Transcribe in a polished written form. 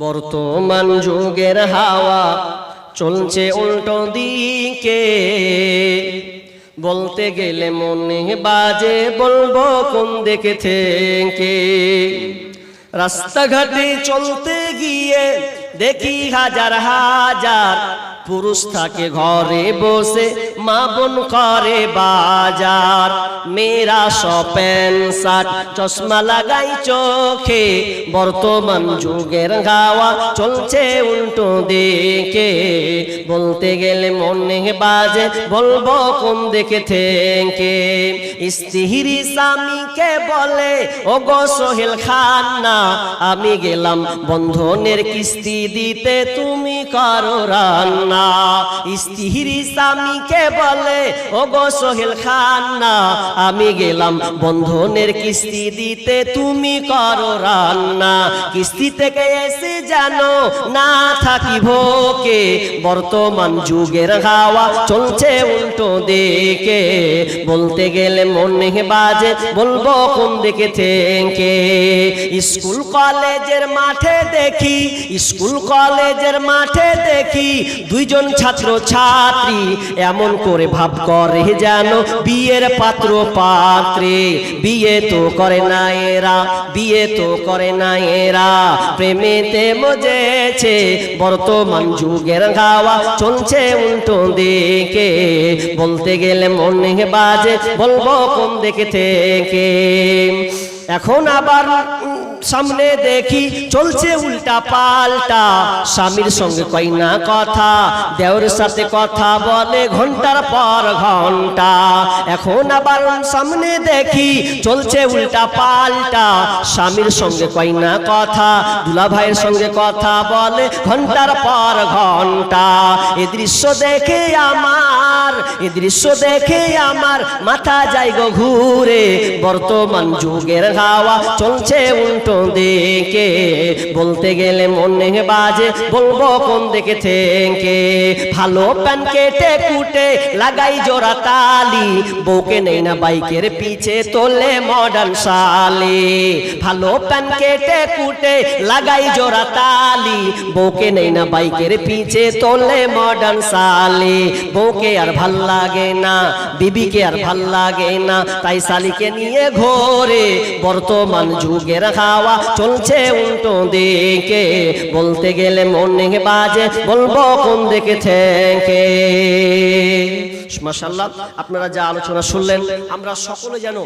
বর্তমান যুগের হাওয়া চলছে উল্টো দিকে, বলতে গেলে মনে বাজে বলবো কোন দিকে থেকে। রাস্তাঘাটে চলতে গিয়ে দেখি হাজার হাজার পুরুষ থাকে ঘরে বসে, মা বোন করে বাজার। মেয়েরা সব প্যান্ট শার্ট চশমা লাগাই চোখে, বর্তমান যুগের হাওয়া চলছে উল্টো দিকে। বলতে গেলে মনে বাজে বলবো কোন দিকে থেকে। স্ত্রী স্বামীকে বলে ও গো সোহেল খান না, আমি গেলাম বন্ধনের কিস্তি দিতে, তুমি করো রান্না। স্ত্রী স্বামীকে বলে ও গো সোহেল খান না, আমি গেলাম বন্ধনের কিস্তি দিতে, তুমি করো রান্না। কিস্তি থেকে এসে জানো না থাকি ভোকে, বর্তমান যুগের হাওয়া চলছে উল্টো দিকে। বলতে গেলে মনে বাজে বলবো কোন দিকে থেকে। স্কুল কলেজের মাঠে দেখি, স্কুল কলেজের মাঠে দেখি দুইজন ছাত্র ছাত্রী এমন করে ভাব করে যেন বিয়ের পাত্র পাত্রে। বিয়ে তো করে না এরা, বিয়ে তো করে না এরা, প্রেমেতে মজেছে। বর্তমান যুগের হাওয়া চলছে উল্টো দিকে। বলতে গেলে মনে বাজে বলবো কোন দিকে থেকে। এখন আবার সামনে দেখি চলছে উল্টা পাল্টা, স্বামীর সঙ্গে কই না কথা, দেওর সাথে কথা বলে ঘন্টার পর ঘন্টা। এখন আবার সামনে দেখি চলছে উল্টা পাল্টা, স্বামীর সঙ্গে কই না কথা, দুলা ভাইয়ের সঙ্গে কথা বলে ঘন্টার পর ঘন্টা। এ দৃশ্য দেখে আমার, এ দৃশ্য দেখে আমার মাথা যায় গো ঘুরে। বর্তমান যুগের হাওয়া চলছে উল্টো দিকে। বলতে গেলে মনে বাজে বলবো কোন দিকে থেকে। ভালো প্যান্ট কেটে কুটে লাগাই জোড়া তালি, বউকে নেই না বাইকের পিছে তোলে মডার্ন শালি। ভালো প্যান্ট কেটে কুটে লাগাই জোড়া তালি, বউকে নেই না বাইকের পিছে তোলে মডার্ন শালি। বউকে আর ভাল লাগে না, বিবিকে আর ভাল লাগে না, তাই শালিকে নিয়ে ঘোরে। বর্তমান যুগের হাওয়া চলছে উল্টো দিকে। বলতে গেলে মনে বাজে বলবো কোন দিকে থেকে। মাশাআল্লাহ, আপনারা যা আলোচনা শুনলেন আমরা সকলে যেন